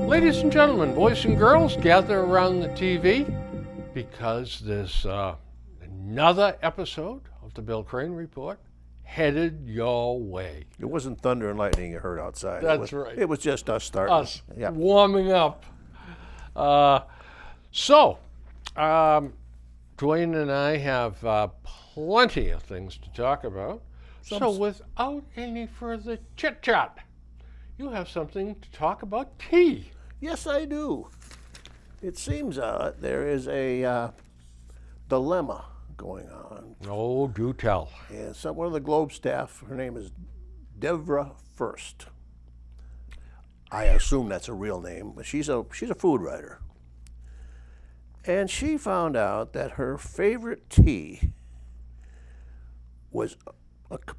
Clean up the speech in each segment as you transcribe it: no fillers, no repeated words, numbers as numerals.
Ladies and gentlemen, boys and girls, gather around the TV because there's another episode of the Bill Crane Report headed your way. It wasn't thunder and lightning you heard outside. That's right. It was just us starting. Us warming up. So, Dwayne and I have plenty of things to talk about. So without any further chit-chat, you have something to talk about tea. Yes, I do. It seems there is a dilemma going on. Oh, do tell. And one of the Globe staff, her name is Devra First. I assume that's a real name, but she's a food writer. And she found out that her favorite tea was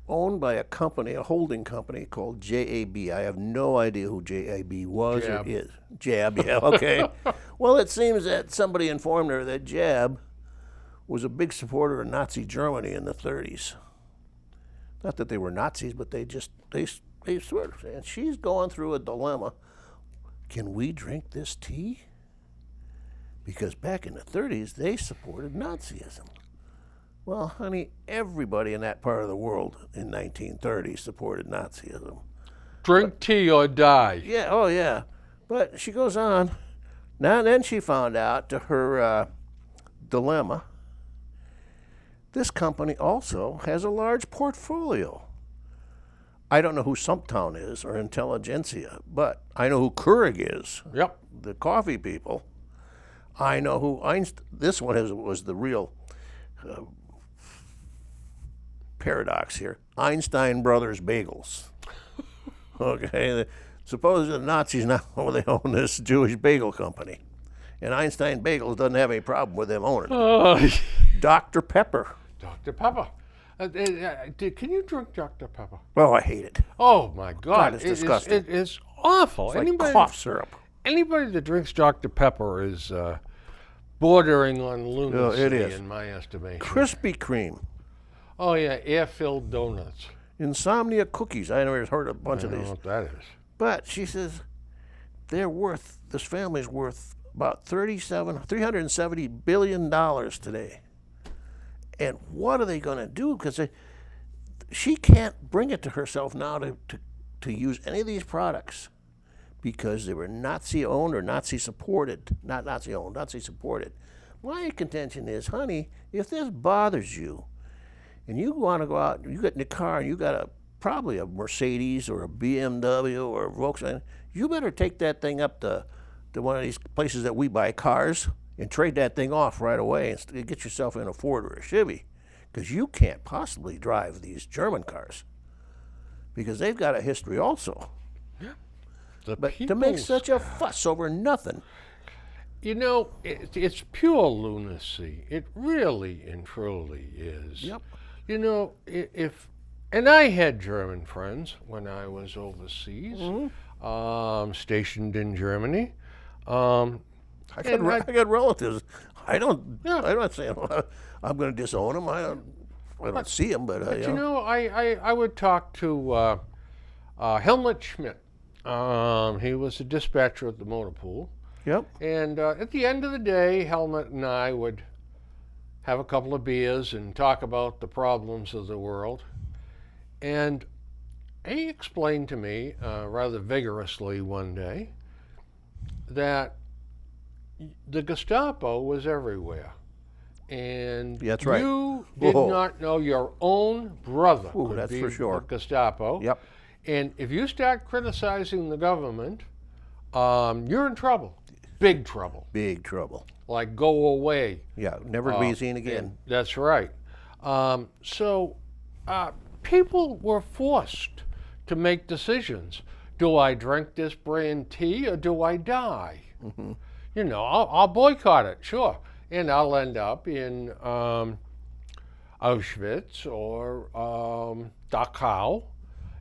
owned by a company, a holding company called JAB. I have no idea who JAB was or is. JAB, yeah, okay. Well, it seems that somebody informed her that JAB was a big supporter of Nazi Germany in the 30s. Not that they were Nazis, but they sort of, and she's going through a dilemma. Can we drink this tea? Because back in the 30s, they supported Nazism. Well, honey, everybody in that part of the world in 1930 supported Nazism. Drink tea or die. Yeah, oh yeah. But she goes on. Now then she found out, to her dilemma, this company also has a large portfolio. I don't know who Stumptown is or Intelligentsia, but I know who Keurig is. Yep. The coffee people. I know who Einstein. This one was the real paradox here. Einstein Brothers Bagels. Okay, suppose the Nazis now they own this Jewish bagel company, and Einstein Bagels doesn't have any problem with them owning it. Dr. Pepper. Dr. Pepper. Can you drink Dr. Pepper? Oh, I hate it. Oh my God, it's disgusting. It is awful. It's like cough syrup. Anybody that drinks Dr. Pepper is bordering on lunacy, it is. In my estimation. Krispy Kreme. Oh yeah, air-filled donuts. Insomnia cookies. I never heard a bunch of I don't these. know what that is. But she says this family's worth about $370 billion today. And what are they going to do? Because she can't bring it to herself now to use any of these products because they were Nazi-owned or Nazi-supported. Not Nazi-owned, Nazi-supported. My contention is, honey, if this bothers you, and you want to go out, you get in the car and you got probably a Mercedes or a BMW or a Volkswagen, you better take that thing up to one of these places that we buy cars and trade that thing off right away and get yourself in a Ford or a Chevy, because you can't possibly drive these German cars because they've got a history also. Yeah. But to make such a fuss over nothing. You know, it's pure lunacy. It really and truly is. Yep. You know, and I had German friends when I was overseas, stationed in Germany. I got relatives. I'm not saying I'm going to disown them. I don't see them, but you know, I would talk to Helmut Schmidt. He was a dispatcher at the motor pool. Yep. And at the end of the day, Helmut and I would have a couple of beers and talk about the problems of the world. And he explained to me rather vigorously one day that the Gestapo was everywhere. And that's right. You did not know your own brother could that's be for sure. the Gestapo. Yep. And if you start criticizing the government, you're in trouble. Big trouble. Big trouble. Like go away. Yeah, never to be seen again. That's right. So people were forced to make decisions. Do I drink this brand tea or do I die? Mm-hmm. You know, I'll boycott it, sure. And I'll end up in Auschwitz or Dachau,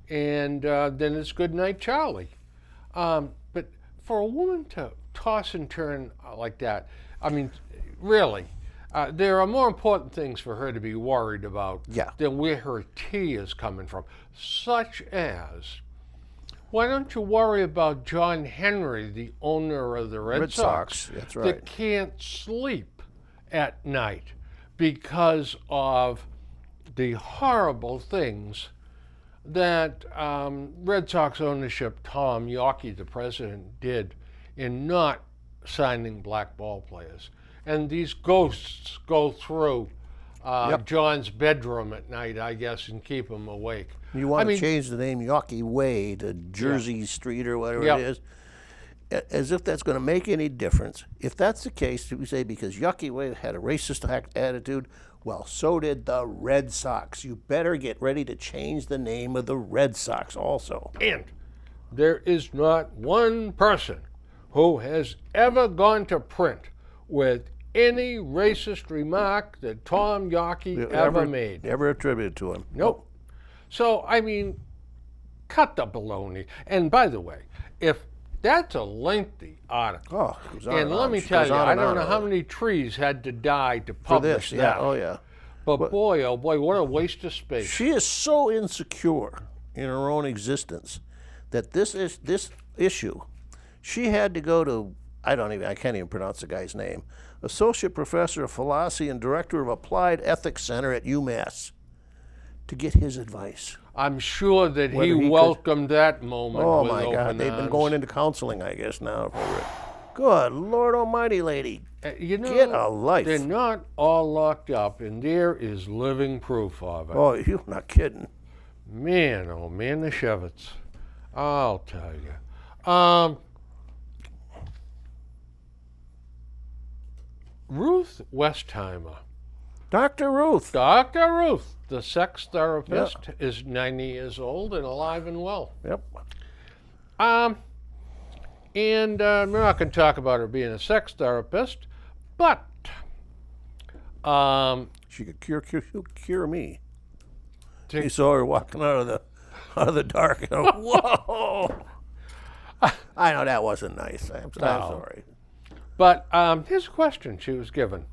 and then it's good night, Charlie. But for a woman to toss and turn like that, I mean, really, There are more important things for her to be worried about Yeah. than where her tea is coming from, such as, why don't you worry about John Henry, the owner of the Red Sox, That's that right. can't sleep at night because of the horrible things that Red Sox ownership, Tom Yawkey, the president, did in not signing black ball players. And these ghosts go through Yep. John's bedroom at night, I guess, and keep him awake. You want I mean, to change the name Yawkey Way to Jersey Street or whatever Yep. it is, as if that's going to make any difference. If that's the case, we say because Yawkey Way had a racist attitude, well, so did the Red Sox. You better get ready to change the name of the Red Sox also. And there is not one person who has ever gone to print with any racist remark that Tom Yawkey ever made. Ever attributed to him. Nope. So, I mean, cut the baloney. And by the way, if that's a lengthy article, Oh, it goes on and let on. me She tell goes you, on I and don't on know about how it. many trees had to die to For publish this, that. yeah, oh yeah. But boy, oh boy, what a waste of space. She is so insecure in her own existence that this issue, she had to go to I can't even pronounce the guy's name, associate professor of philosophy and director of applied ethics center at UMass, to get his advice. I'm sure that Whether he he could- welcomed that moment Oh with my open God, they've been arms. going into counseling, I guess now. For it. Good Lord Almighty, lady, You know, get a life. they're not all locked up, and there is living proof of it. Oh, you're not kidding. Man, oh man, the Shevitz. I'll tell you. Ruth Westheimer. Dr. Ruth. Dr. Ruth, the sex therapist, is 90 years old and alive and well. Yep. And we're not going to talk about her being a sex therapist, but She could cure me. to- You saw her walking out of the dark. And, whoa! I know that wasn't nice. I'm sorry. But here's a question she was given.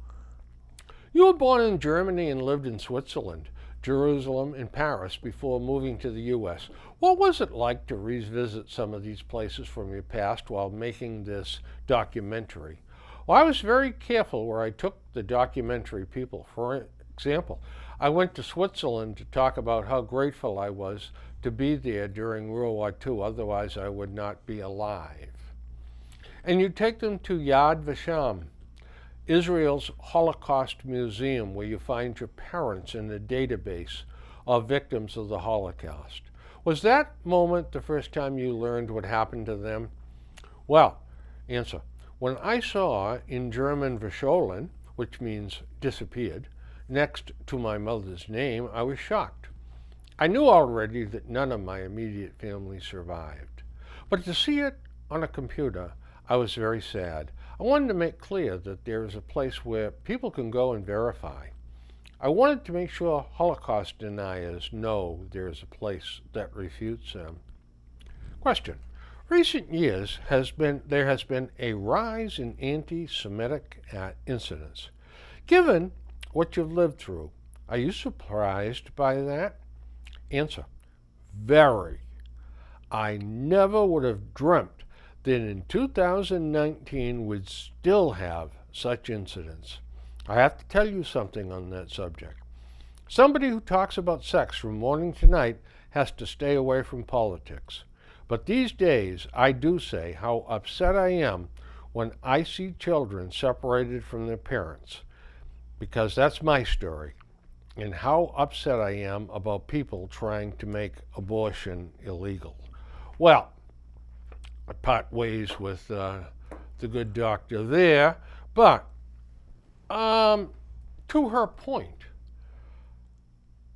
You were born in Germany and lived in Switzerland, Jerusalem, and Paris before moving to the U.S. What was it like to revisit some of these places from your past while making this documentary? Well, I was very careful where I took the documentary people. For example, I went to Switzerland to talk about how grateful I was to be there during World War II, otherwise I would not be alive. And you take them to Yad Vashem, Israel's Holocaust Museum, where you find your parents in the database of victims of the Holocaust. Was that moment the first time you learned what happened to them? Well, answer. When I saw in German Verschollen, which means disappeared, next to my mother's name, I was shocked. I knew already that none of my immediate family survived. But to see it on a computer, I was very sad. I wanted to make clear that there is a place where people can go and verify. I wanted to make sure Holocaust deniers know there is a place that refutes them. Question. Recent years there has been a rise in anti-Semitic incidents. Given what you've lived through, are you surprised by that? Answer. Very. I never would have dreamt that in 2019 we'd still have such incidents. I have to tell you something on that subject. Somebody who talks about sex from morning to night has to stay away from politics. But these days, I do say how upset I am when I see children separated from their parents, because that's my story, and how upset I am about people trying to make abortion illegal. Well, I part ways with the good doctor there, but to her point,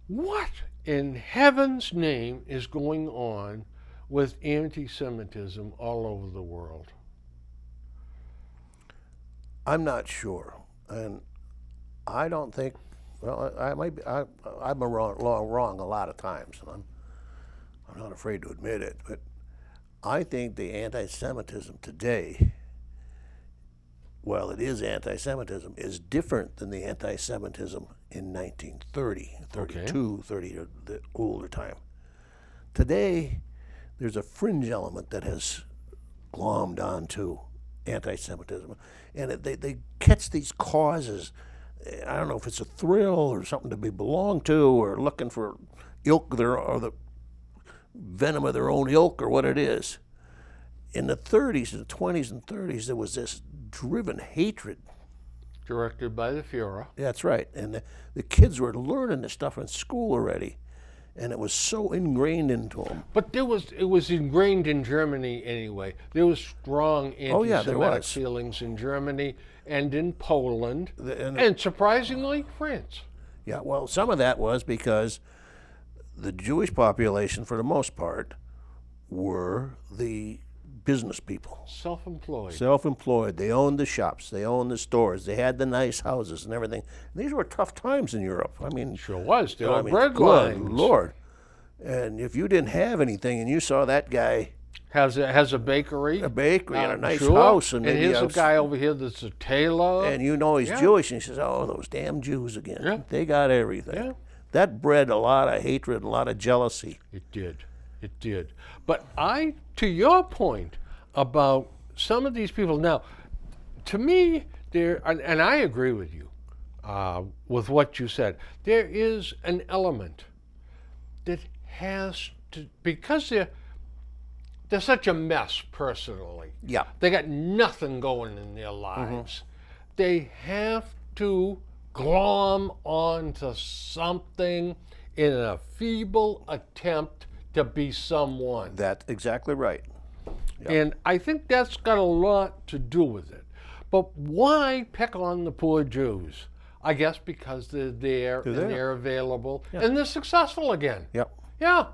what in heaven's name is going on with anti-Semitism all over the world? I'm not sure, and I don't think. Well, I might be. I've been wrong a lot of times, and I'm not afraid to admit it. But I think the anti-Semitism today while it is anti-Semitism, is different than the anti-Semitism in 1930, 32, 30, the older time. Today, there's a fringe element that has glommed onto anti-Semitism, and they catch these causes. I don't know if it's a thrill or something to be belonged to, or looking for ilk or the venom of their own ilk, or what it is. In the 30s, the 20s and 30s, there was this driven hatred. Directed by the Fuhrer. That's right. And the kids were learning this stuff in school already, and it was so ingrained into them. But it was ingrained in Germany anyway. There was strong anti-Semitic feelings in Germany and in Poland, and surprisingly, France. Yeah, well, some of that was because the Jewish population, for the most part, were the business people. Self-employed. They owned the shops. They owned the stores. They had the nice houses and everything. These were tough times in Europe. I mean, sure was. There were bread lines. Good Lord. And if you didn't have anything and you saw that guy has a bakery, and a nice house, and here's a guy over here that's a tailor, and you know he's Jewish, and he says, "Oh, those damn Jews again! Yeah. They got everything." Yeah. That bred a lot of hatred, a lot of jealousy. It did. But to your point about some of these people now, to me, and I agree with you with what you said. There is an element that has to, because they're such a mess personally. Yeah. They got nothing going in their lives. They have to glom onto something in a feeble attempt to be someone. That's exactly right. Yep. And I think that's got a lot to do with it. But why pick on the poor Jews? I guess because they're there and they're available and they're successful again. Yep. Yeah.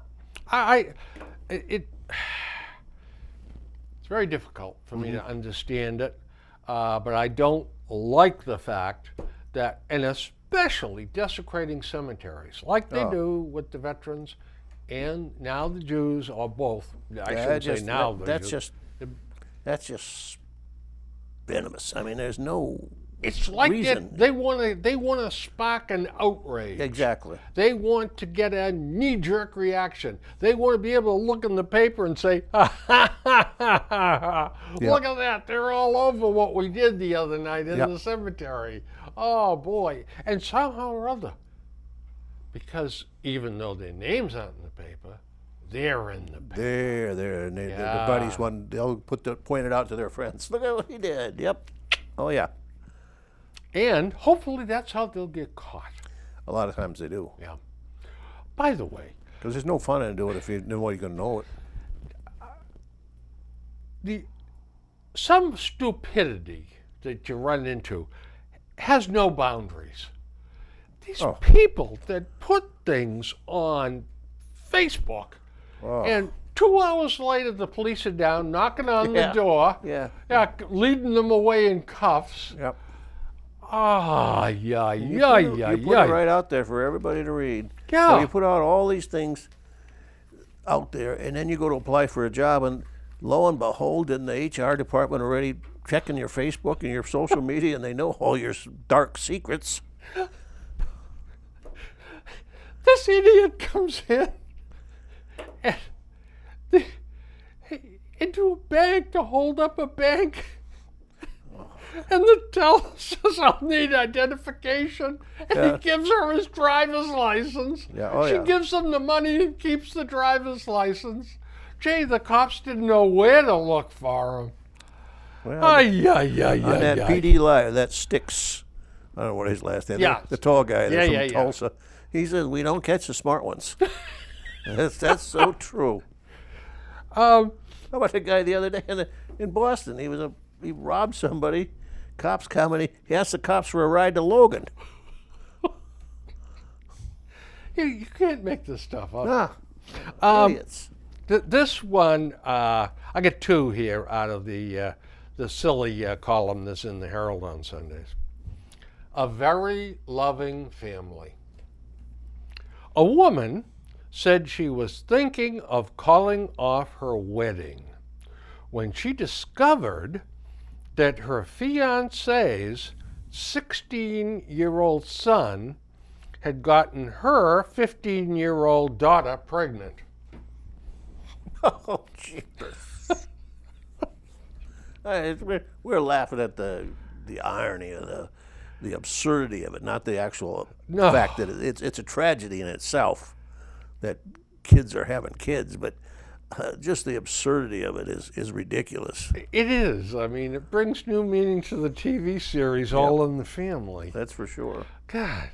It's very difficult for me to understand it, but I don't like the fact that, and especially desecrating cemeteries like they do with the veterans, and now the Jews, or both. I shouldn't say now. That's just venomous. I mean, there's no. It's like reason. They want to spark an outrage. Exactly. They want to get a knee-jerk reaction. They want to be able to look in the paper and say, "Ha ha ha ha ha! Look at that! They're all over what we did the other night in the cemetery. Oh boy!" And somehow or other, because even though their names aren't in the paper, they're in the paper. They're and the buddies they'll point it out to their friends. Look at what he did. Yep. Oh yeah. And hopefully that's how they'll get caught. A lot of times they do. Yeah. By the way, because there's no fun in doing it if you know you're going to know it. Some stupidity that you run into has no boundaries. These people that put things on Facebook, and 2 hours later the police are down, knocking on the door, leading them away in cuffs. Yep. You put it right out there for everybody to read. Yeah. So you put out all these things out there, and then you go to apply for a job, and lo and behold, in the HR department already checking your Facebook and your social media, and they know all your dark secrets. This idiot comes in and into a bank to hold up a bank. And the teller says, "I'll need identification." And he gives her his driver's license. She gives him the money and keeps the driver's license. Gee, the cops didn't know where to look for him. Well, on that PD Live, that Sticks, I don't know what his last name is. The tall guy from Tulsa. He says, "We don't catch the smart ones." That's so true. How about the guy the other day in Boston? He robbed somebody. Cops come and he asked the cops for a ride to Logan. You can't make this stuff up. Idiots. This one, I get two here out of the silly column that's in the Herald on Sundays. A very loving family. A woman said she was thinking of calling off her wedding when she discovered that her fiance's 16-year-old son had gotten her 15-year-old daughter pregnant. Oh, jeepers. We're laughing at the irony of the absurdity of it, not the actual fact that it's a tragedy in itself that kids are having kids, but just the absurdity of it is ridiculous. It is. I mean, it brings new meaning to the TV series All in the Family. That's for sure. God.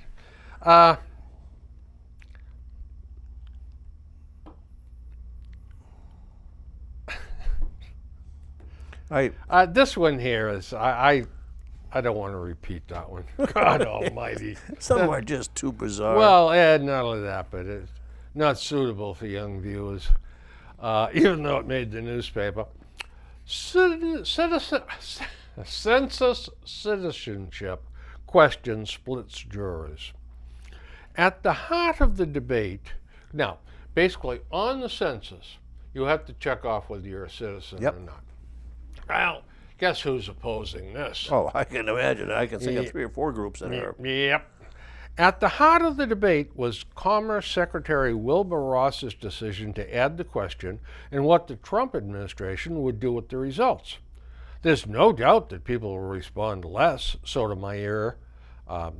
This one here is, I don't want to repeat that one. God almighty. Some are just too bizarre. Well, not only that, but it's not suitable for young viewers, even though it made the newspaper. Census citizenship question splits jurors. At the heart of the debate, now, basically on the census, you have to check off whether you're a citizen or not. Well, guess who's opposing this? Oh, I can imagine. I can think of 3 or 4 groups in there. Yep. At the heart of the debate was Commerce Secretary Wilbur Ross's decision to add the question and what the Trump administration would do with the results. There's no doubt that people will respond less,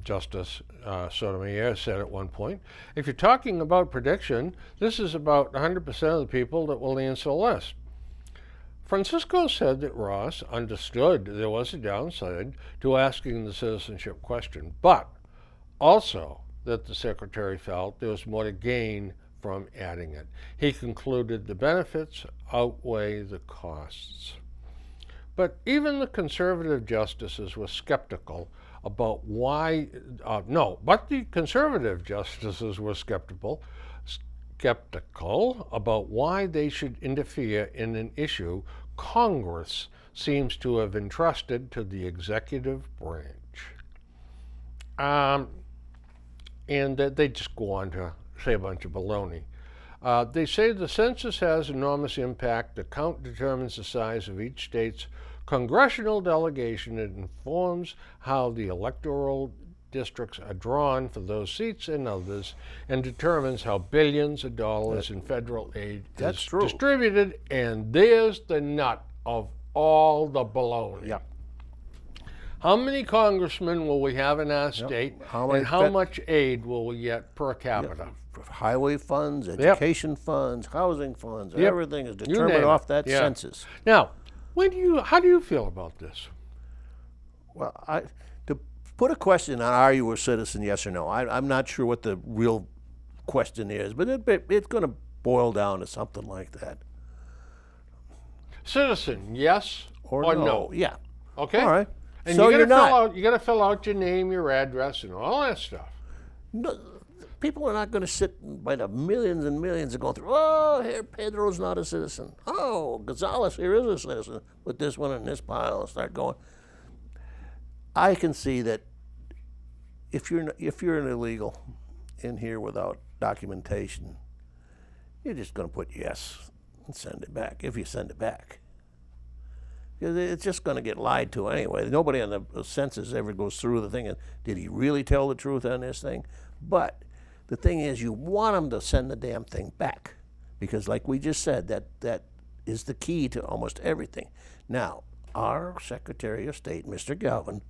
Justice Sotomayor said at one point. If you're talking about prediction, this is about 100% of the people that will answer less. Francisco said that Ross understood there was a downside to asking the citizenship question, but also that the secretary felt there was more to gain from adding it. He concluded the benefits outweigh the costs. But even the conservative justices were skeptical about why, the conservative justices were skeptical about why they should interfere in an issue Congress seems to have entrusted to the executive branch. And they just go on to say a bunch of baloney. They say the census has enormous impact. The count determines the size of each state's congressional delegation. It informs how the electoral districts are drawn for those seats and others, and determines how billions of dollars in federal aid is distributed. And there's the nut of all the baloney. Yep. How many congressmen will we have in our state, and how much aid will we get per capita? Highway funds, education funds, housing funds, everything is determined off that census. Now, how do you feel about this? Well, to put a question on are you a citizen, yes or no, I'm not sure what the real question is, but it's going to boil down to something like that. Citizen, yes or no? Yeah. Okay. All right. And so you got to fill out your name, your address, and all that stuff. No, people are not going to sit by the millions and millions and go through, oh, here Pedro's not a citizen. Oh, Gonzalez here is a citizen. Put this one in this pile and start going. I can see that if you're an illegal in here without documentation, you're just going to put yes and send it back, if you send it back. It's just going to get lied to anyway. Nobody on the census ever goes through the thing and did he really tell the truth on this thing? But the thing is, you want them to send the damn thing back, because like we just said, that is the key to almost everything. Now, our Secretary of State, Mr. Galvin,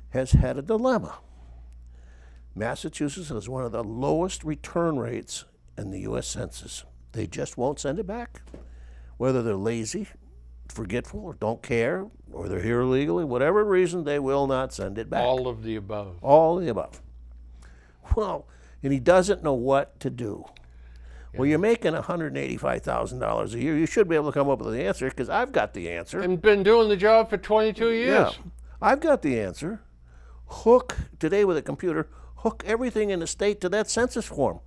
has had a dilemma. Massachusetts has one of the lowest return rates in the U.S. Census. They just won't send it back. Whether they're lazy, forgetful, or don't care, or they're here illegally, whatever reason, they will not send it back. All of the above. All of the above. Well, and he doesn't know what to do. Yeah. Well, you're making $185,000 a year. You should be able to come up with the answer, because I've got the answer. And been doing the job for 22 years. Yeah, I've got the answer. Today with a computer, hook everything in the state to that census form.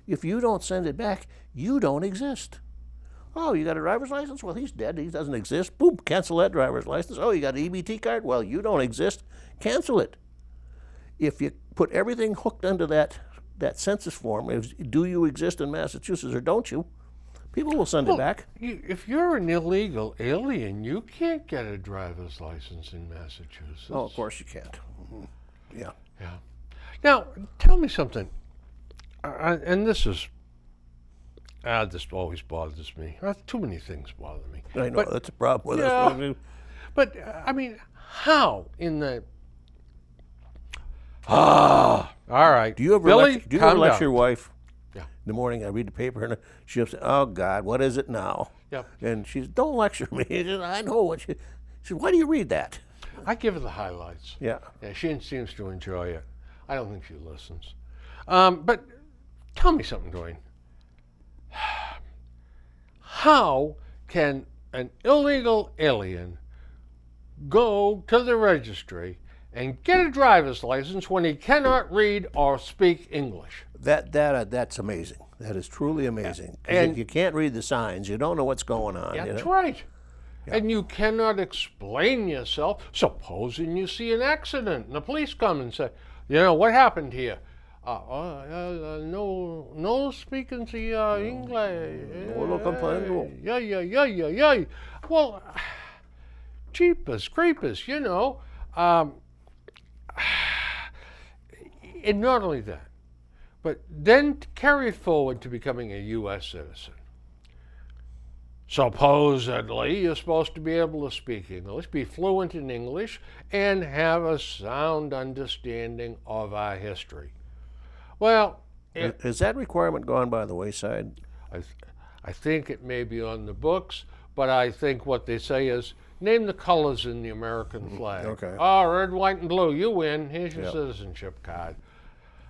If you don't send it back, you don't exist. Oh, you got a driver's license? Well, he's dead. He doesn't exist. Boom, cancel that driver's license. Oh, you got an EBT card? Well, you don't exist. Cancel it. If you put everything hooked under that census form, do you exist in Massachusetts or don't you? People will send it back. If you're an illegal alien, you can't get a driver's license in Massachusetts. Oh, of course you can't. Yeah. Yeah. Now, tell me something. And this always bothers me. Too many things bother me. I know, that's a problem with Yeah. us. But, I mean, how in the... all right. Do you ever Billy, calm lecture down. your wife? Yeah. In the morning, I read the paper, and she'll say, "Oh God, what is it now?" Yeah. And she says, "Don't lecture me." She says, "I know what you." She says, "Why do you read that?" I give her the highlights. Yeah. Yeah, she seems to enjoy it. I don't think she listens. But tell me something, Dwayne. How can an illegal alien go to the registry and get a driver's license when he cannot read or speak English? That's amazing. That is truly amazing. 'Cause And- you can't read the signs. You don't know what's going on. Yeah, you that's know? right. And you cannot explain yourself. Supposing you see an accident and the police come and say, what happened here? No speaking to English. No lo comprendo. Yeah. Well, jeepers creepers, and not only that, but then carry it forward to becoming a U.S. citizen. Supposedly, you're supposed to be able to speak English, be fluent in English, and have a sound understanding of our history. Well, Is that requirement gone by the wayside? I think it may be on the books, but I think what they say is, name the colors in the American flag. Okay. Oh, red, white, and blue. You win. Here's your Yep. citizenship card.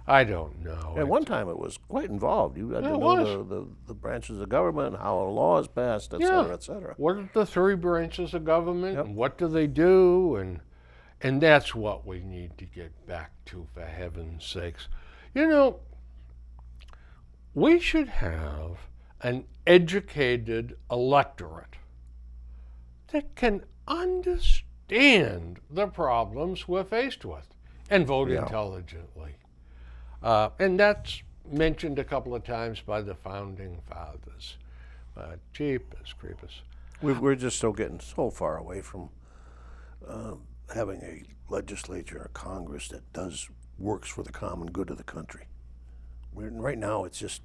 I don't know. At one time, it was quite involved. You had Yeah, to it know the branches of government, how a law is passed, et cetera, et cetera. What are the three branches of government, Yep. and what do they do? And that's what we need to get back to, for heaven's sakes. We should have an educated electorate that can understand the problems we're faced with and vote Yeah. intelligently. And that's mentioned a couple of times by the founding fathers. Jeepers creepers. We're just getting so far away from having a legislature or Congress that works for the common good of the country. Right now, it's just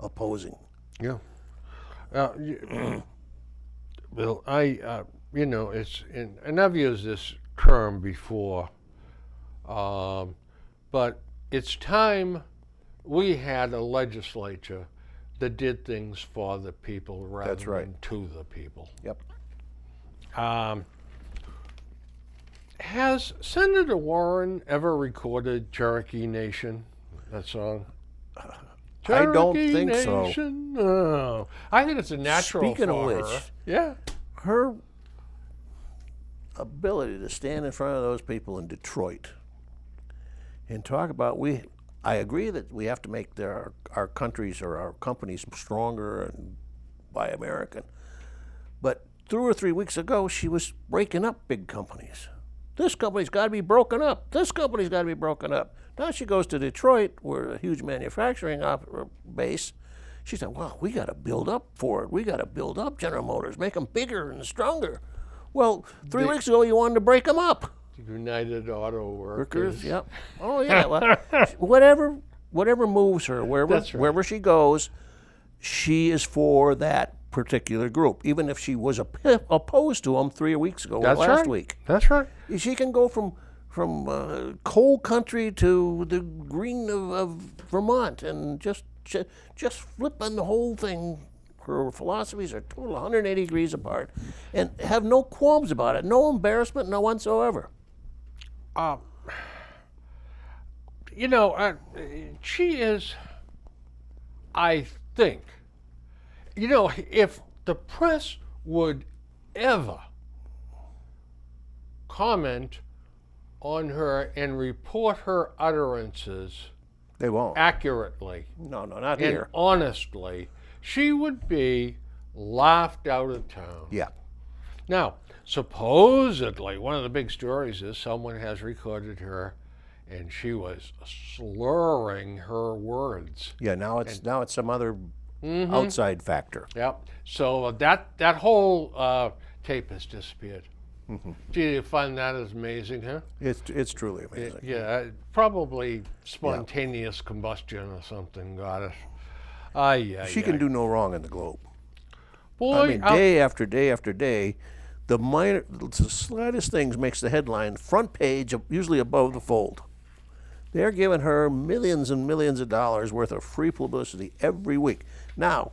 opposing. Yeah. Bill, and I've used this term before, but it's time we had a legislature that did things for the people rather That's right. than to the people. Yep. Has Senator Warren ever recorded Cherokee Nation, that song? I don't think so. Nation? No. I think it's a natural Speaking of for which, her. Yeah. her ability to stand in front of those people in Detroit and talk about I agree that we have to make our countries or our companies stronger and buy American. But 2 or 3 weeks ago, she was breaking up big companies. This company's got to be broken up. This company's got to be broken up. Now she goes to Detroit, where a huge manufacturing base. She said, well, we got to build up Ford. We got to build up General Motors, make them bigger and stronger. Well, 3 weeks ago, you wanted to break them up. United Auto Workers. Yep. Oh, yeah. Well, whatever moves her, That's right. wherever she goes, she is for that particular group, even if she was opposed to them 3 weeks ago or last week. That's right. She can go from coal country to the green of Vermont and just flipping the whole thing. Her philosophies are total 180 degrees apart, and have no qualms about it, no embarrassment, no whatsoever. She is, I think, if the press would ever comment on her and report her utterances They won't. accurately No, not and here. honestly, she would be laughed out of town. Yeah. Now, supposedly, one of the big stories is someone has recorded her and she was slurring her words. Yeah, now it's some other outside factor. Yep. So that whole tape has disappeared. Gee, you find that is amazing, huh? It's truly amazing. Yeah, probably spontaneous combustion or something. Got it. She can do no wrong in the Globe. Boy, I mean, day after day after day, the slightest things makes the headline, front page, usually above the fold. They're giving her millions and millions of dollars worth of free publicity every week. Now,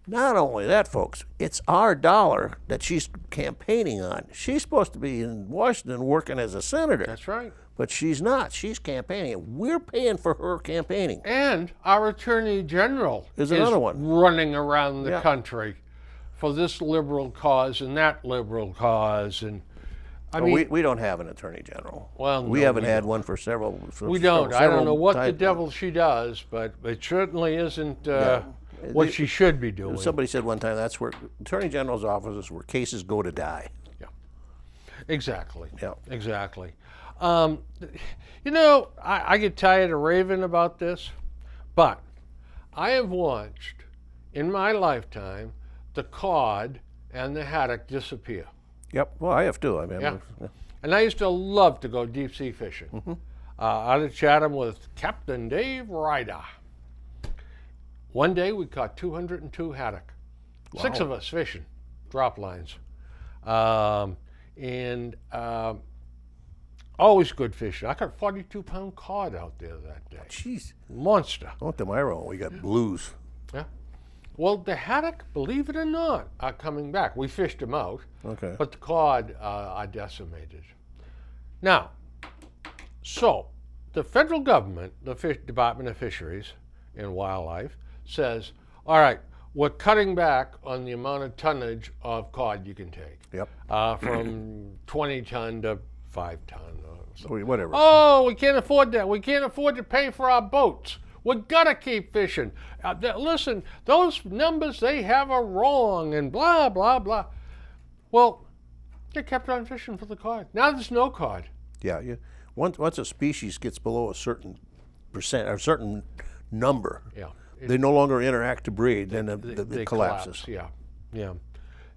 not only that, folks, it's our dollar that she's campaigning on. She's supposed to be in Washington working as a senator. that's right. But she's not. She's campaigning. We're paying for her campaigning. And our Attorney General Is another one. running around the Yeah. country for this liberal cause and that liberal cause. And I Well, mean, we don't have an attorney general. Well, we no, haven't we had one for several. we don't. I don't know what the times. devil she does, but it certainly isn't Yeah. what she should be doing. Somebody said one time that's where attorney general's office is where cases go to die. Exactly. Yeah. Exactly. You know, I get tired of raving about this, but I have watched in my lifetime the cod and the haddock disappear. Yep. Well, I have too. I mean, Yeah. And I used to love to go deep sea fishing. Out of Chatham with Captain Dave Ryder. One day we caught 202 haddock. 6 of us fishing, drop lines. And always good fishing. I caught 42-pound cod out there that day. jeez. Monster. I went to my own. We got blues. Yeah. Well, the haddock, believe it or not, are coming back. We fished them out, Okay. but the cod are decimated. Now, so the federal government, the Department of Fisheries and Wildlife, says, all right, we're cutting back on the amount of tonnage of cod you can take. Yep. From 20 ton to 5 ton. Or something. Whatever. Oh, we can't afford that. We can't afford to pay for our boats. We've got to keep fishing. Listen, those numbers they have are wrong and blah, blah, blah. Well, they kept on fishing for the cod. Now there's no cod. Yeah. Once a species gets below a certain percent or a certain number, Yeah. they no longer interact to breed, then They it collapses. collapse. Yeah.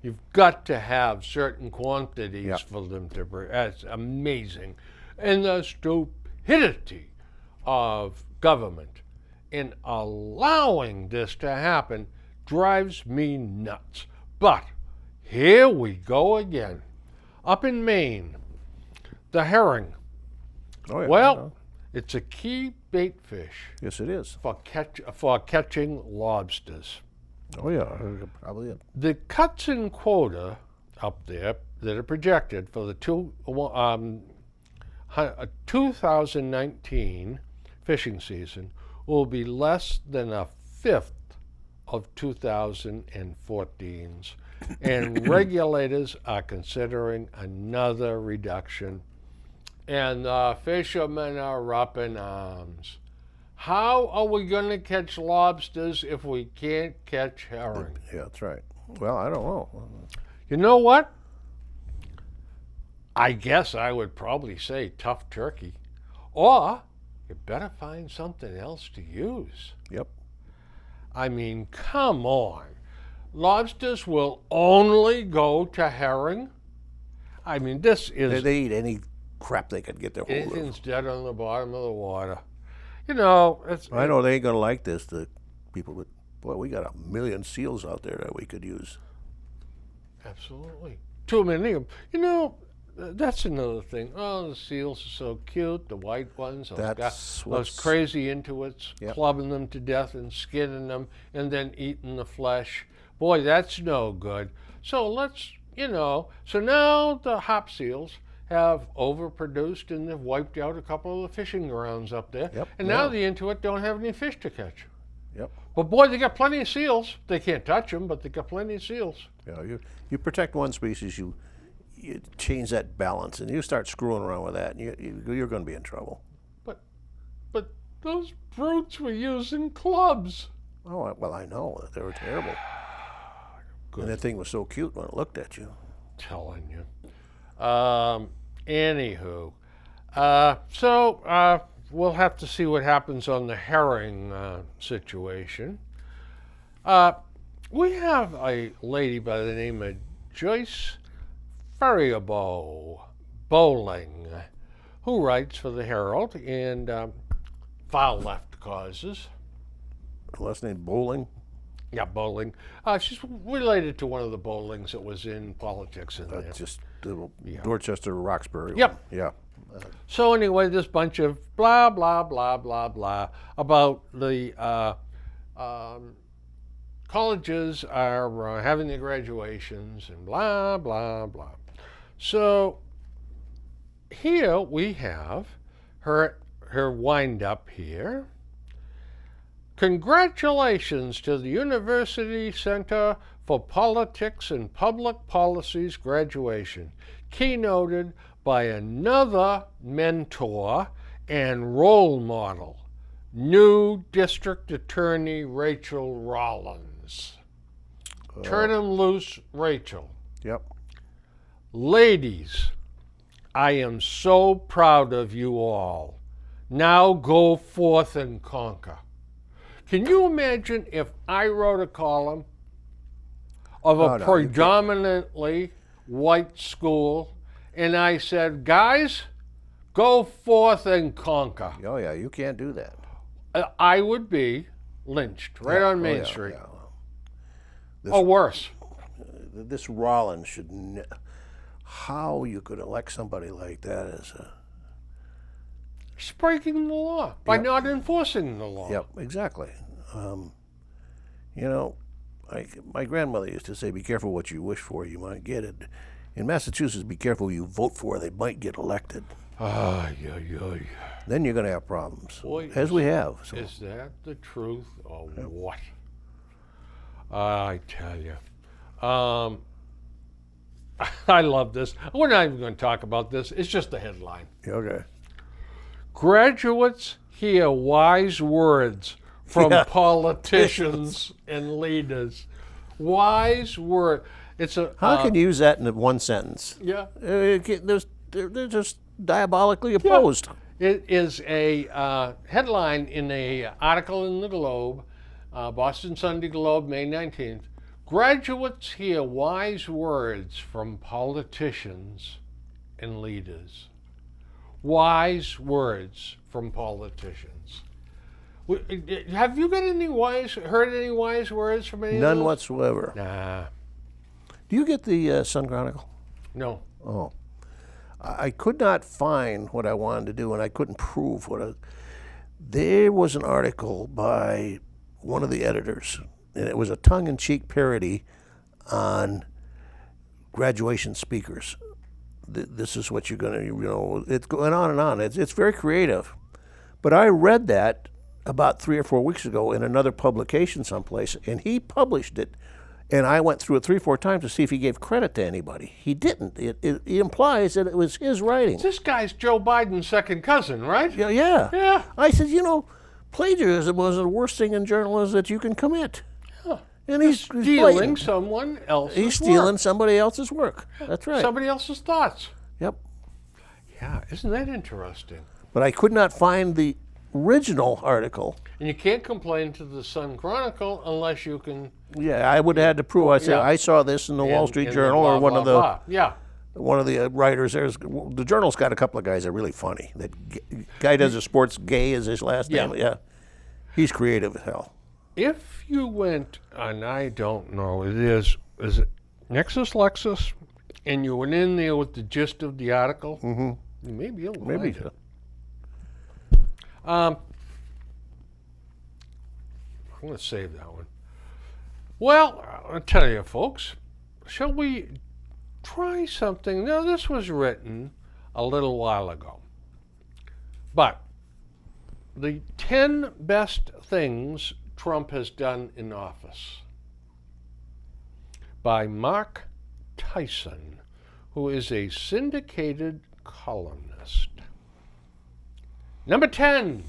You've got to have certain quantities Yeah. for them to breed. That's amazing. And the stupidity of government in allowing this to happen drives me nuts. But here we go again. Up in Maine, the herring. Oh, yeah. Well, it's a key bait fish yes, it is. for catching lobsters. Oh, yeah. Probably it. The cuts in quota up there that are projected for the 2019 fishing season will be less than a fifth of 2014's, and regulators are considering another reduction. And the fishermen are up in arms. How are we going to catch lobsters if we can't catch herring? Yeah, that's right. Well, I don't know. You know what? I guess I would probably say tough turkey. Or you better find something else to use. Yep. I mean, come on. Lobsters will only go to herring? I mean, this is They eat any crap they could get their hold of. anything's dead on the bottom of the water. You know, I know they ain't gonna like this. The people that, boy, we got 1 million seals out there that we could use. Absolutely. Too many of them. You know, that's another thing. Oh, the seals are so cute, the white ones. That's Those what's- crazy Intuits, Yep. clubbing them to death and skinning them and then eating the flesh. Boy, that's no good. So let's, so now the hop seals have overproduced and they've wiped out a couple of the fishing grounds up there. Yep. And now Yeah. the Intuit don't have any fish to catch. Yep. But boy, they got plenty of seals. They can't touch them, but they got plenty of seals. Yeah, you protect one species, you change that balance, and you start screwing around with that, and you're going to be in trouble. But those brutes were using clubs. Oh, well, I know they were terrible. Good. And that thing was so cute when it looked at you. Telling you. Anywho, so we'll have to see what happens on the herring situation. We have a lady by the name of Joyce Faribault Bowling, who writes for the Herald and far left causes. Last name Bowling. Yeah, Bowling. She's related to one of the Bowlings that was in politics in there. That's just Dorchester, Roxbury. Yep. Yeah. So anyway, this bunch of blah blah blah blah blah about the colleges are having their graduations and blah blah blah. So here we have her wind up here. Congratulations to the University Center for Politics and Public Policy's graduation, keynoted by another mentor and role model, new District Attorney Rachel Rollins. Turn 'em loose, Rachel. Yep. Ladies, I am so proud of you all. Now go forth and conquer. Can you imagine if I wrote a column of a predominantly white school and I said, guys, go forth and conquer? Oh yeah, you can't do that. I would be lynched right on Main Street. Yeah. Or worse. This Rollins should. How you could elect somebody like that is a. It's breaking the law by not enforcing the law. Yep, exactly. You know, my grandmother used to say, "Be careful what you wish for; you might get it." In Massachusetts, be careful who you vote for; they might get elected. Then you're going to have problems, Boy, as we have. So. Is that the truth or what? I tell you. I love this. We're not even going to talk about this. It's just a headline. Okay. Graduates hear wise words from politicians and leaders. Wise word. It's a. How can you use that in one sentence? Yeah. They're just diabolically opposed. It is a headline in an article in the Globe, Boston Sunday Globe, May 19th. Graduates hear wise words from politicians and leaders. Wise words from politicians. Have you got heard any wise words from any of None those? whatsoever. Nah. Do you get the Sun Chronicle? No. Oh. I could not find what I wanted to do, and I couldn't prove what There was an article by one of the editors, and it was a tongue-in-cheek parody on graduation speakers. This is what you're going to, it's going on and on. It's very creative. But I read that about 3 or 4 weeks ago in another publication someplace, and he published it, and I went through it 3 or 4 times to see if he gave credit to anybody. He didn't. It implies that it was his writing. This guy's Joe Biden's second cousin, right? Yeah. Yeah. I said, plagiarism was the worst thing in journalism that you can commit. Huh. And he's Stealing blatant. someone else's He's stealing work. somebody else's work. That's right. Somebody else's thoughts. Yep. Yeah, isn't that interesting? But I could not find the original article. And you can't complain to the Sun Chronicle unless you can. Yeah, I would have had to prove. I said I saw this in the Wall Street Journal or one of the one of the writers. The Journal's got a couple of guys that are really funny. That guy does the sports. Gay is his last name. Yeah, he's creative as hell. If you went, and I don't know, is it Nexus Lexus, and you went in there with the gist of the article, you may be able to find it. I'm going to save that one. Well, I'll tell you, folks, shall we try something? Now, this was written a little while ago, but the 10 best things Trump has done in office by Mark Tyson, who is a syndicated columnist. Number 10,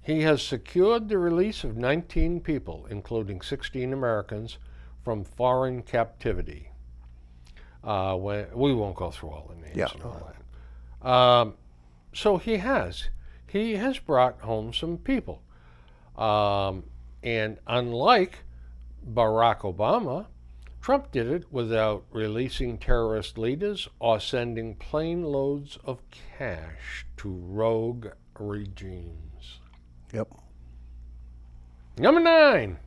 he has secured the release of 19 people, including 16 Americans, from foreign captivity. We won't go through all the names and all that. So he has brought home some people. And unlike Barack Obama, Trump did it without releasing terrorist leaders or sending plane loads of cash to rogue regimes. Yep. Number 9,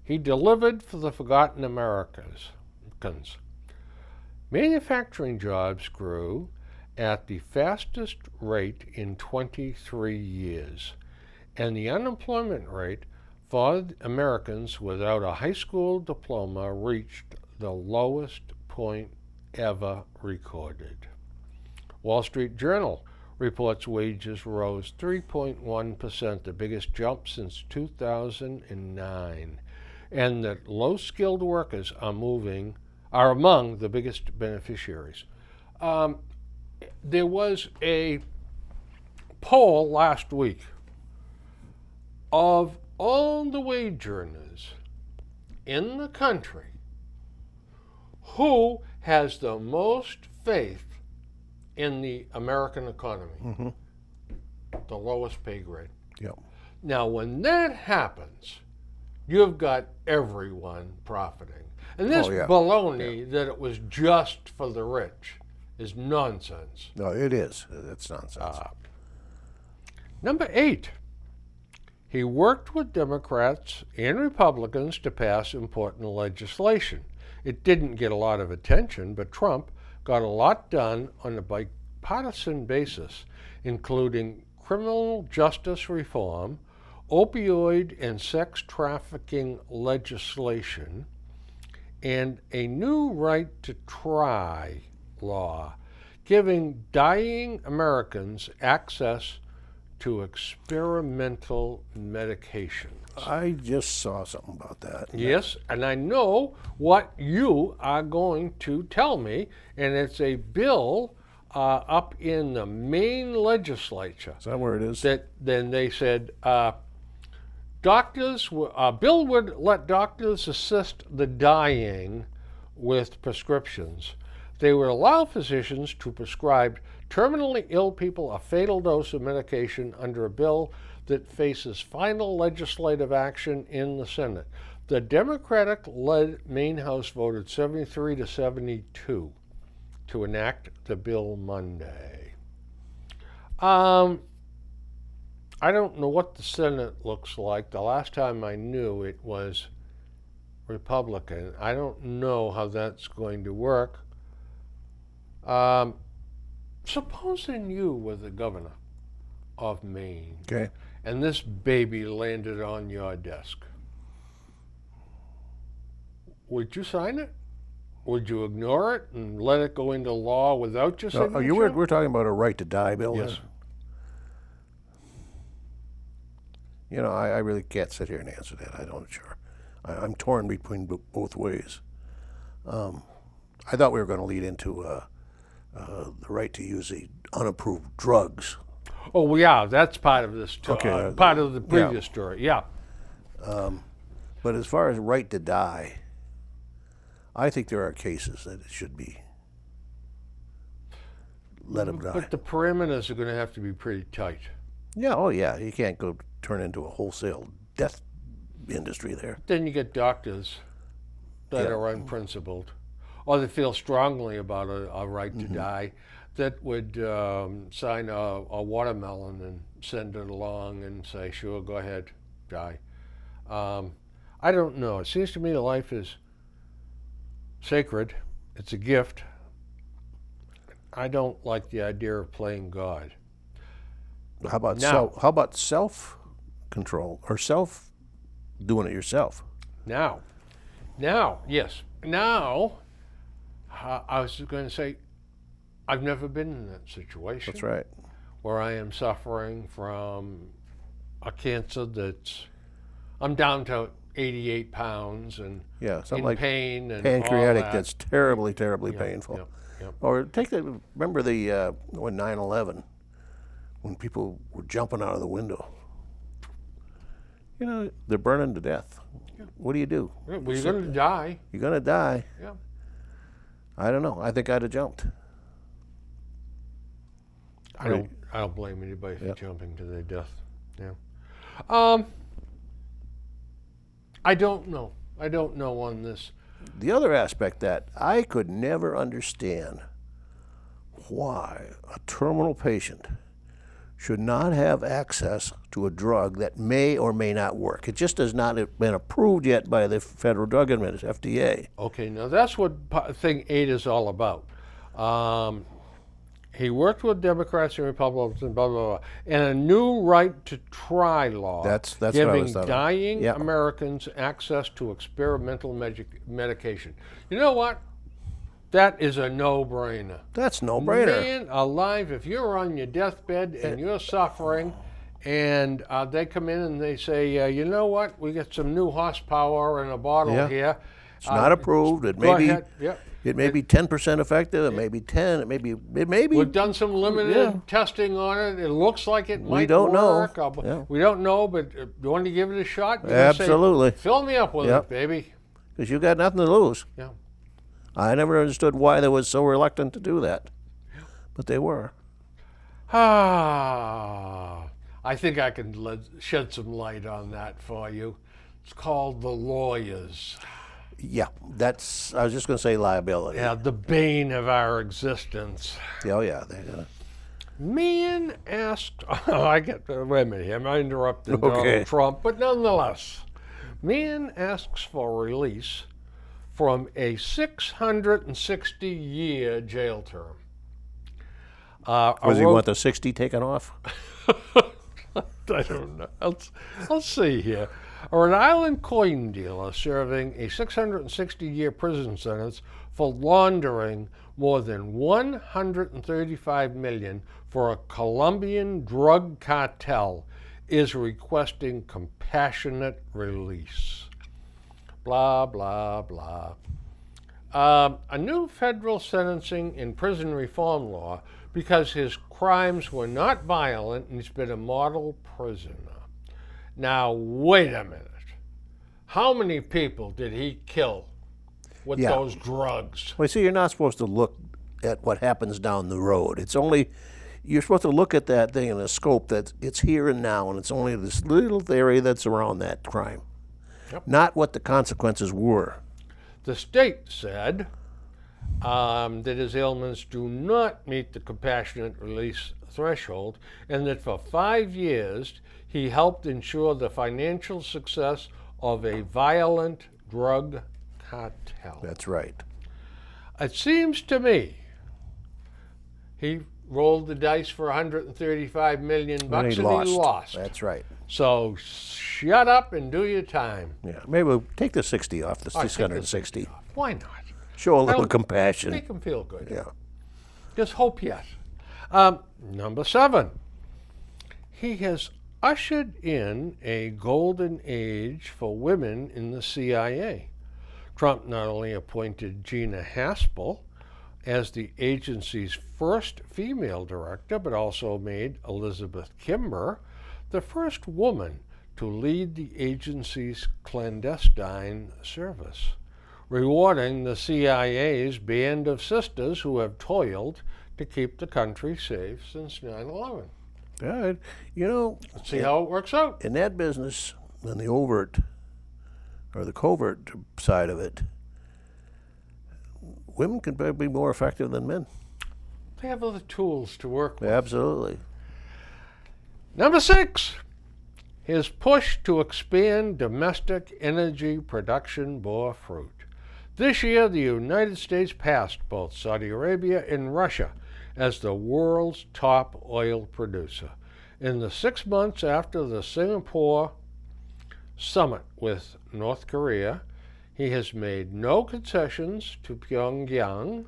he delivered for the forgotten Americans. Manufacturing jobs grew at the fastest rate in 23 years, and the unemployment rate for Americans without a high school diploma reached the lowest point ever recorded. Wall Street Journal reports wages rose 3.1%, the biggest jump since 2009, and that low-skilled workers are among the biggest beneficiaries. There was a poll last week of all the wage earners in the country who has the most faith in the American economy. The lowest pay grade. Yep. Now, when that happens, you've got everyone profiting. And this baloney that it was just for the rich is nonsense. No, it is. It's nonsense. Number 8, he worked with Democrats and Republicans to pass important legislation. It didn't get a lot of attention, but Trump got a lot done on a bipartisan basis, including criminal justice reform, opioid and sex trafficking legislation, and a new right to try law, giving dying Americans access to experimental medications. I just saw something about that. Yes, and I know what you are going to tell me, and it's a bill up in the Maine legislature. Is that where it is? That then they said bill would let doctors assist the dying with prescriptions. They would allow physicians to prescribe terminally ill people a fatal dose of medication under a bill that faces final legislative action in the Senate. The Democratic-led Maine House voted 73 to 72 to enact the bill Monday. I don't know what the Senate looks like. The last time I knew it was Republican. I don't know how that's going to work. Supposing you were the governor of Maine, Okay. and this baby landed on your desk, would you sign it? Would you ignore it and let it go into law without your signature? We're talking about a right to die bill. Yes. Here? You know, I really can't sit here and answer that. I don't sure. I'm torn between both ways. I thought we were going to lead into the right to use the unapproved drugs. Oh, yeah, that's part of this, Okay, part of the previous story, yeah. But as far as right to die, I think there are cases that it should be let them die. But the parameters are going to have to be pretty tight. Yeah, oh yeah, you can't go turn into a wholesale death industry there. Then you get doctors that Yeah. are unprincipled, or that feel strongly about a right to die, that would sign a watermelon and send it along and say, sure, go ahead, die. I don't know. It seems to me that life is sacred. It's a gift. I don't like the idea of playing God. How about Now- how about self control or self doing it yourself? Now, yes. Now, I was going to say, I've never been in that situation. That's right. Where I am suffering from a cancer I'm down to 88 pounds and Yeah, something in like pain and pancreatic all that. that's terribly, terribly Yep, painful. yep. Or remember when 9/11, when people were jumping out of the window. You know, they're burning to death. What do you do? Well, you're going to die. You're gonna die. Yeah. I don't know. I think I'd have jumped. I don't blame anybody for Yep. jumping to their death. Yeah. I don't know. I don't know on this. The other aspect that I could never understand why a terminal patient should not have access to a drug that may or may not work. It just has not been approved yet by the Federal Drug Administration, FDA. Okay, now that's what thing 8 is all about. He worked with Democrats and Republicans, blah, blah, blah, and a new right to try law, That's what I giving was talking about. dying Yeah. Americans access to experimental medication. You know what? That is a no-brainer. That's no-brainer. Man alive, if you're on your deathbed and you're suffering, and they come in and they say, you know what, we got some new horsepower in a bottle Yeah. here. It's not approved. It Go may be. ahead. Yep. It may be 10% effective. It may be 10. It may be. We've done some limited testing on it. It looks like it might don't know. work. Yeah. We don't know, but you want to give it a shot? You're gonna say, Absolutely. fill me up with Yep. it, baby. Because you got nothing to lose. Yeah. I never understood why they was so reluctant to do that, but they were. Ah, I think I can shed some light on that for you. It's called the lawyers. Yeah, that's. I was just going to say liability. Yeah, the bane of our existence. Oh yeah. Man asked, I get, wait a minute, am I interrupting Okay. Donald Trump? But nonetheless, man asks for release from a 660-year jail term. Was he want the 60 taken off? I don't know. Let's see here. A Rhode Island coin dealer serving a 660-year prison sentence for laundering more than $135 million for a Colombian drug cartel is requesting compassionate release. Blah, blah, blah. A new federal sentencing and prison reform law because his crimes were not violent and he's been a model prisoner. Now, wait a minute. How many people did he kill with Yeah. those drugs? Well, see, you're not supposed to look at what happens down the road. It's only you're supposed to look at that thing in a scope that it's here and now, and it's only this little area that's around that crime, not what the consequences were. The state said that his ailments do not meet the compassionate release threshold, and that for 5 years he helped ensure the financial success of a violent drug cartel. That's right. It seems to me he rolled the dice for $135 million And and he lost. That's right. So shut up and do your time. Yeah, maybe we'll take the 60 off, the All right, take the 660. 60 off. Why not? Show a little That'll compassion. Make him feel good. Yeah. Just hope yet. Number 7. He has ushered in a golden age for women in the CIA. Trump not only appointed Gina Haspel as the agency's first female director, but also made Elizabeth Kimber the first woman to lead the agency's clandestine service, rewarding the CIA's band of sisters who have toiled to keep the country safe since 9/11. Yeah, you know, Let's see how it works out. in that business, in the overt or the covert side of it, women can be more effective than men. They have other tools to work with. Absolutely. Number 6, his push to expand domestic energy production bore fruit. This year, the United States passed both Saudi Arabia and Russia as the world's top oil producer. In the 6 months after the Singapore summit with North Korea, he has made no concessions to Pyongyang.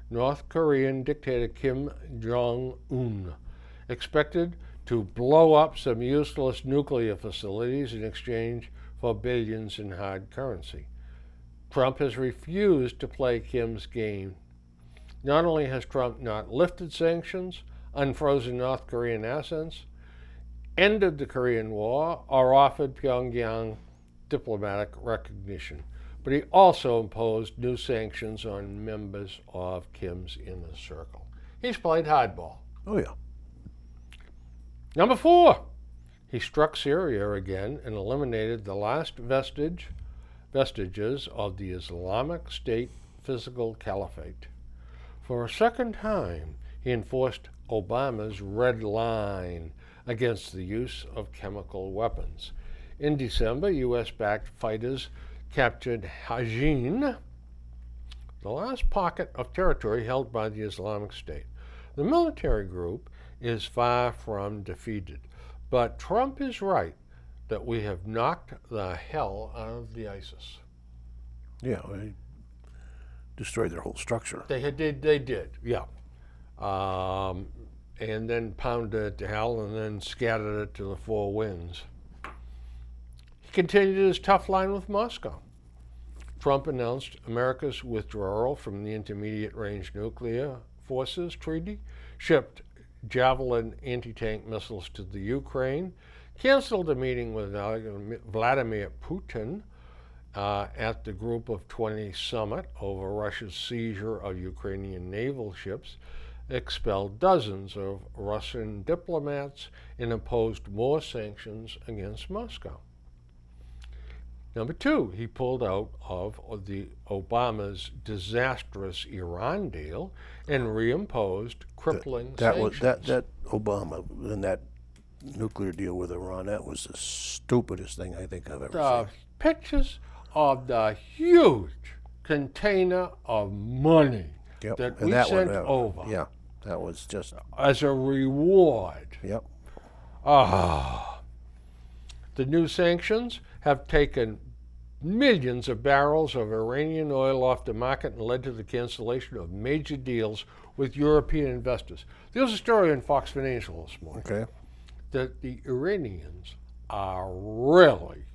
North Korean dictator Kim Jong-un expected to blow up some useless nuclear facilities in exchange for billions in hard currency. Trump has refused to play Kim's game. Not only has Trump not lifted sanctions, unfrozen North Korean assets, ended the Korean War, or offered Pyongyang diplomatic recognition, but he also imposed new sanctions on members of Kim's inner circle. He's played hardball. Oh, yeah. Number 4, he struck Syria again and eliminated the last vestige vestiges of the Islamic State physical caliphate. For a second time, he enforced Obama's red line against the use of chemical weapons. In December, U.S.-backed fighters captured Hajin, the last pocket of territory held by the Islamic State. The military group is far from defeated, but Trump is right that we have knocked the hell out of the ISIS. Yeah, they destroyed their whole structure. They did, yeah. And then pounded it to hell and then scattered it to the four winds. He continued his tough line with Moscow. Trump announced America's withdrawal from the Intermediate Range Nuclear Forces Treaty, shipped Javelin anti-tank missiles to the Ukraine, canceled a meeting with Vladimir Putin at the Group of 20 summit over Russia's seizure of Ukrainian naval ships, expelled dozens of Russian diplomats, and imposed more sanctions against Moscow. Number two, he pulled out of the Obama's disastrous Iran deal and reimposed crippling sanctions. That Obama and that nuclear deal with Iran, that was the stupidest thing I think I've ever seen. Pictures of the huge container of money that we sent over. Yeah, that was just... as a reward. Yep. The new sanctions have taken millions of barrels of Iranian oil off the market and led to the cancellation of major deals with European investors. There was a story in Fox Financial this morning that the Iranians are really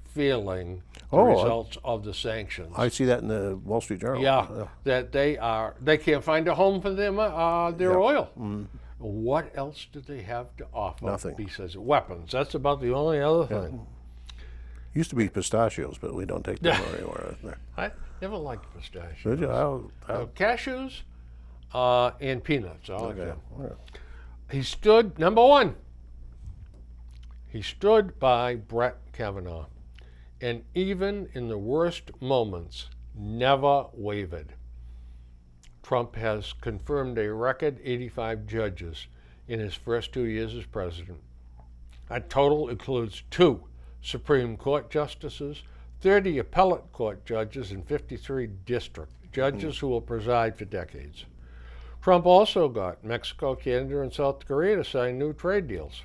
feeling the results of the sanctions. I see that in the Wall Street Journal. Yeah, that they can't find a home for them, their oil. What else do they have to offer? Nothing. Besides weapons. That's about the only other thing. Used to be pistachios, but we don't take them anywhere. I never liked pistachios. Did you? Cashews and peanuts. I like them. Yeah. He stood, number one, he stood by Brett Kavanaugh, and even in the worst moments, never wavered. Trump has confirmed a record 85 judges in his first 2 years as president. That total includes 2 Supreme Court justices, 30 appellate court judges, and 53 district judges who will preside for decades. Trump also got Mexico, Canada, and South Korea to sign new trade deals.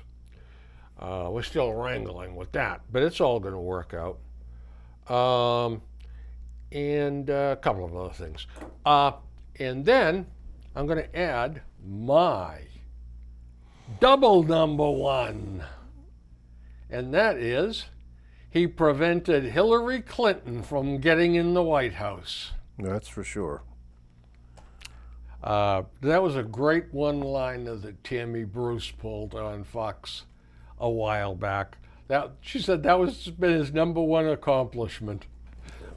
We're still wrangling with that, but it's all going to work out. And a couple of other things. And then I'm going to add my double number one. And that is, he prevented Hillary Clinton from getting in the White House. That's for sure. That was a great one-liner that Tammy Bruce pulled on Fox a while back. She said that was been his number one accomplishment.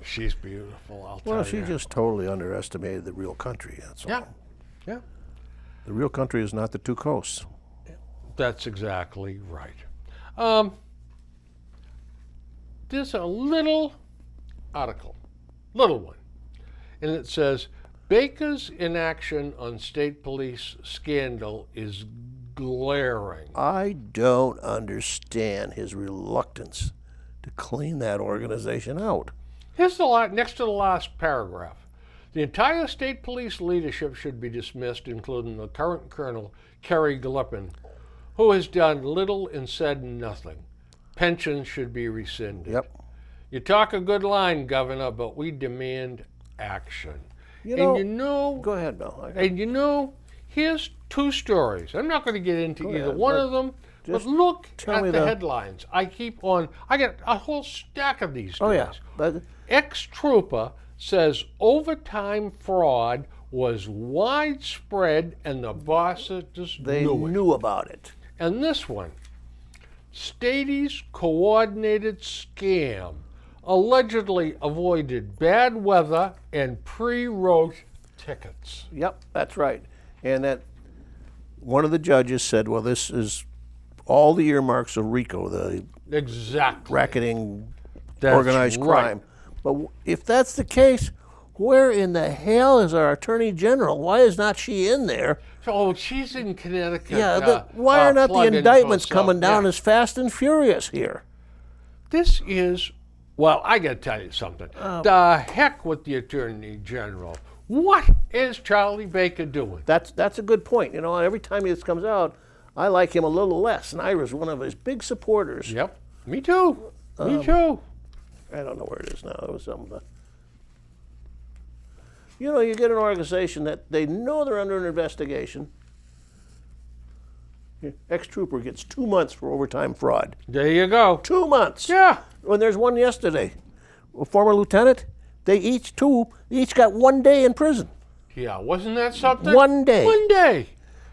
She's beautiful, I'll tell you. Well, she just totally underestimated the real country, that's all. Yeah. The real country is not the two coasts. That's exactly right. There's a little article, little one, and it says, Baker's inaction on state police scandal is glaring. I don't understand his reluctance to clean that organization out. Here's next to the last paragraph. The entire state police leadership should be dismissed, including the current colonel, Kerry Gillipin, who has done little and said nothing. Pensions should be rescinded. Yep. You talk a good line, Governor, but we demand action. Go ahead, Bill. Here's 2 stories. I'm not going to get into either one of them, but look at the headlines. I get a whole stack of these stories. Oh, yeah. Ex-trooper says overtime fraud was widespread and the bosses knew about it. And this one, Stady's coordinated scam allegedly avoided bad weather and pre-wrote tickets. Yep, that's right. And that one of the judges said, well, this is all the earmarks of RICO, the exactly racketing That's organized right. crime. But if that's the case, where in the hell is our Attorney General? Why is not she in there? Oh, she's in Connecticut. Yeah, why are not the plugging indictments for some- coming down yeah. as fast and furious here? This is, well, I got to tell you something. The heck with the Attorney General. What is Charlie Baker doing? That's a good point. You know, every time this comes out, I like him a little less, and I was one of his big supporters. Yep, me too. Me too. I don't know where it is now. It was something. You know, you get an organization that they know they're under an investigation. Ex-trooper gets 2 months for overtime fraud. There you go. 2 months. Yeah. When there's one yesterday, a former lieutenant, they each got 1 day in prison. Yeah, wasn't that something? 1 day. 1 day.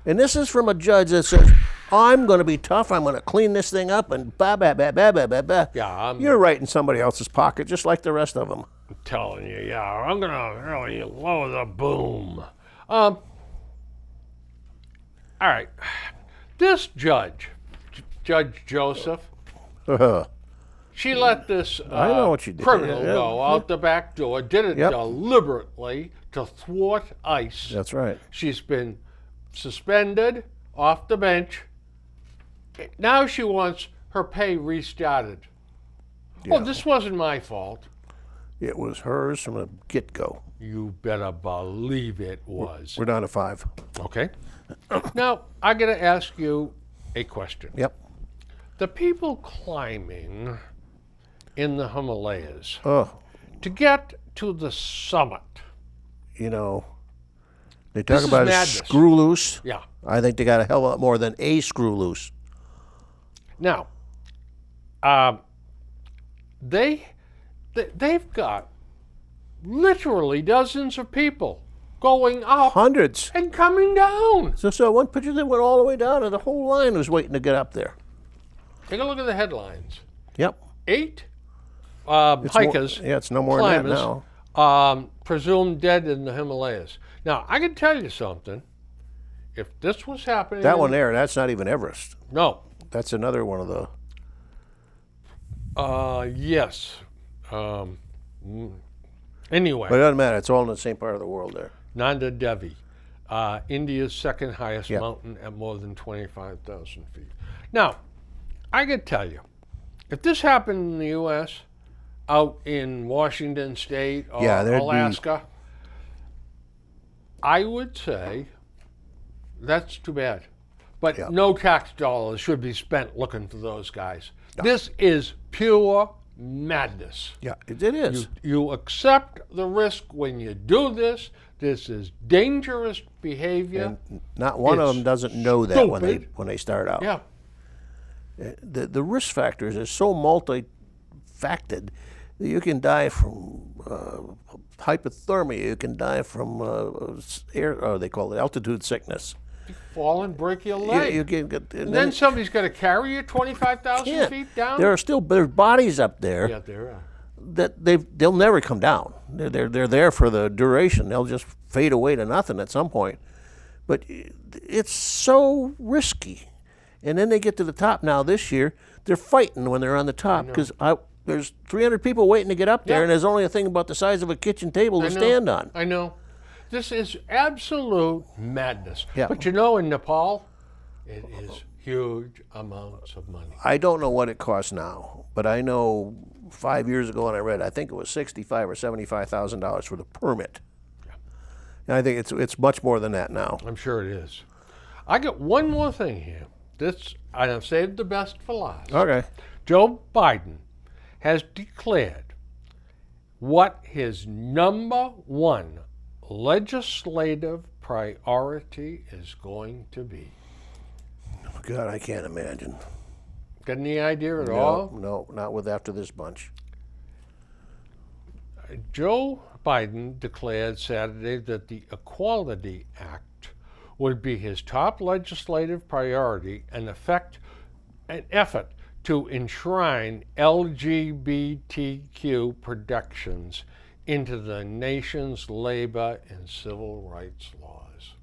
And this is from a judge that says, I'm going to be tough, I'm going to clean this thing up, and ba ba ba ba ba ba ba. Yeah, You're right in somebody else's pocket, just like the rest of them. I'm telling you, yeah, I'm gonna really lower the boom. All right, this judge, Judge Joseph, she let this I know what she did. criminal Yeah. go out the back door. Did it Yep. deliberately to thwart ICE. That's right. She's been suspended off the bench. Now she wants her pay restarted. Oh, Yeah. this wasn't my fault. It was hers from the get-go. You better believe it was. We're down to 5. Okay. Now, I got to ask you a question. Yep. The people climbing in the Himalayas Oh, to get to the summit. you know, they talk This is about a madness. screw loose. Yeah. I think they got a hell of a lot more than a screw loose. Now, they've got literally dozens of people going up Hundreds. and coming down. So one picture they went all the way down, and the whole line was waiting to get up there. Take a look at the headlines. Yep. 8 It's more- hikers, yeah, it's no more than that climbers, now. presumed dead in the Himalayas. Now, I can tell you something. If this was happening, That one there, that's not even Everest. no, That's another one of the. yes. Anyway, But it doesn't matter. It's all in the same part of the world there. Nanda Devi, India's second highest Yeah. mountain at more than 25,000 feet. Now, I could tell you, if this happened in the U.S., out in Washington State or Yeah, there'd be- Alaska, I would say that's too bad. But Yeah. no tax dollars should be spent looking for those guys. This is pure madness. Yeah, it is. You accept the risk when you do this. This is dangerous behavior. And not one of It's them doesn't know that stupid. when they start out. Yeah. The risk factors is so multi-facted that you can die from hypothermia. You can die from they call it altitude sickness. Fall and break your leg. You can get, and then somebody's got to carry you 25,000 yeah, feet down? there's bodies up there Yeah, there are. that they'll never come down. They're there for the duration. They'll just fade away to nothing at some point. But it's so risky. And then they get to the top now this year. They're fighting when they're on the top because there's 300 people waiting to get up there, Yeah. and there's only a thing about the size of a kitchen table to stand on. I know. This is absolute madness. Yeah. But you know, in Nepal, it is huge amounts of money. I don't know what it costs now, but I know 5 years ago when I read, I think it was $65,000 or $75,000 for the permit. And I think it's much more than that now. I'm sure it is. I got one more thing here. This, I have saved the best for last. Okay. Joe Biden has declared what his number one legislative priority is going to be. God, I can't imagine. Got any idea at all? No, not with after this bunch. Joe Biden declared Saturday that the Equality Act would be his top legislative priority and an effort to enshrine LGBTQ protections into the nation's labor and civil rights laws.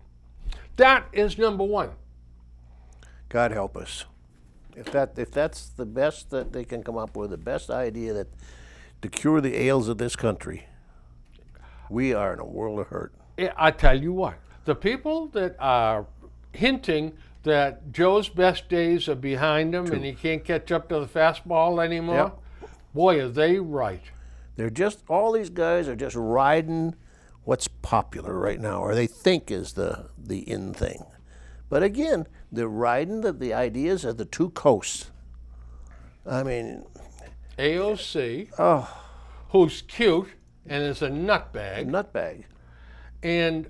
That is number one. God help us. If that's the best that they can come up with, the best idea that to cure the ails of this country. We are in a world of hurt. I tell you what, the people that are hinting that Joe's best days are behind him and he can't catch up to the fastball anymore, Yep. boy, are they right. They're just, all these guys are just riding what's popular right now, or they think is the in thing. But again, they're riding the ideas of the two coasts. I mean, AOC, who's cute and is a nutbag, nutbag. and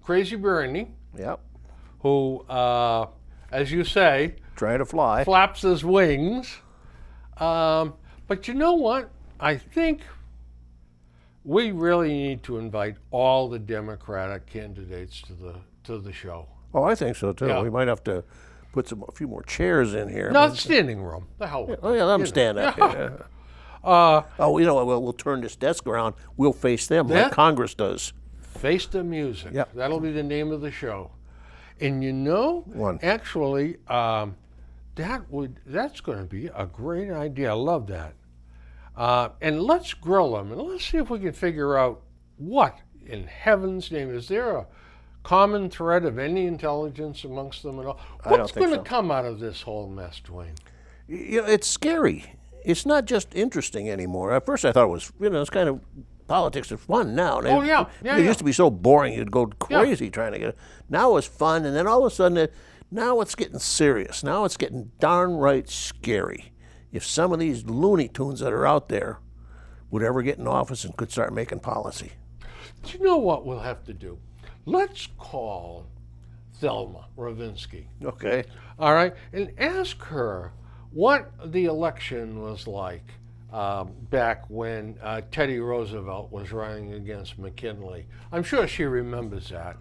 Crazy Bernie, Yep. who, as you say, Trying to fly. flaps his wings. But you know what? I think we really need to invite all the Democratic candidates to the show. Oh, I think so too. Yeah. We might have to put a few more chairs in here. Not standing room. The hell with it. Oh yeah, let them stand up. here. Oh, you know what? We'll turn this desk around. We'll face them Yeah. like Congress does. Face the Music. Yep. That'll be the name of the show. And you know, One. actually, that's going to be a great idea. I love that. And let's grill them and let's see if we can figure out what in heaven's name is there a common thread of any intelligence amongst them at all? I don't What's think going to so. come out of this whole mess, Dwayne? You know, it's scary. It's not just interesting anymore. At first, I thought it was, it's kind of politics is fun now. Oh, yeah. Yeah, It yeah. used to be so boring, you'd go crazy trying to get it. Now it's fun, and then all of a sudden, now it's getting serious. Now it's getting darn right scary. If some of these Looney Tunes that are out there would ever get in office and could start making policy. Do you know what we'll have to do? Let's call Thelma Ravinsky. Okay. All right, and ask her what the election was like back when Teddy Roosevelt was running against McKinley. I'm sure she remembers that.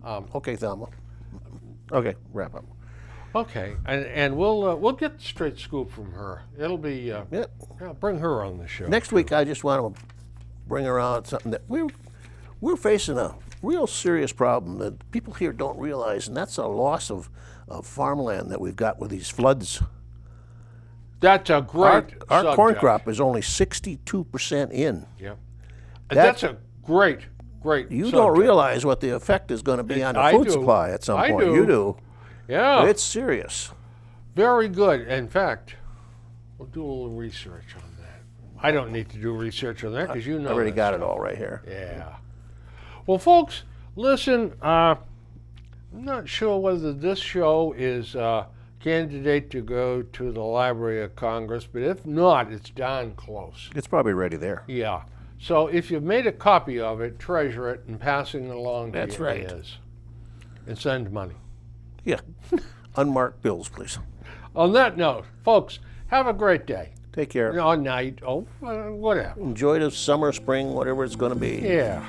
Okay, Thelma. Okay, wrap up. Okay, and we'll get the straight scoop from her. It'll be Yep. yeah, bring her on the show. Next week, I just want to bring around something that we're facing a real serious problem that people here don't realize, and that's a loss of farmland that we've got with these floods. That's a great Our corn subject. crop is only 62% in. Yeah, that's a great You subject. don't realize what the effect is going to be on the I food do. supply at some I point. do. You do. Yeah, It's serious. very good. In fact, we'll do a little research on that. I don't need to do research on that because you know. I already that got it stuff. all right here. Yeah. Well, folks, listen. I'm not sure whether this show is candidate to go to the Library of Congress, but if not, it's darn close. It's probably ready there. Yeah. So if you've made a copy of it, treasure it and passing it along to That's your right. heirs. And send money. Yeah. Unmarked bills, please. On that note, folks, have a great day. Take care. Or night. Whatever. Enjoy the summer, spring, whatever it's going to be. Yeah.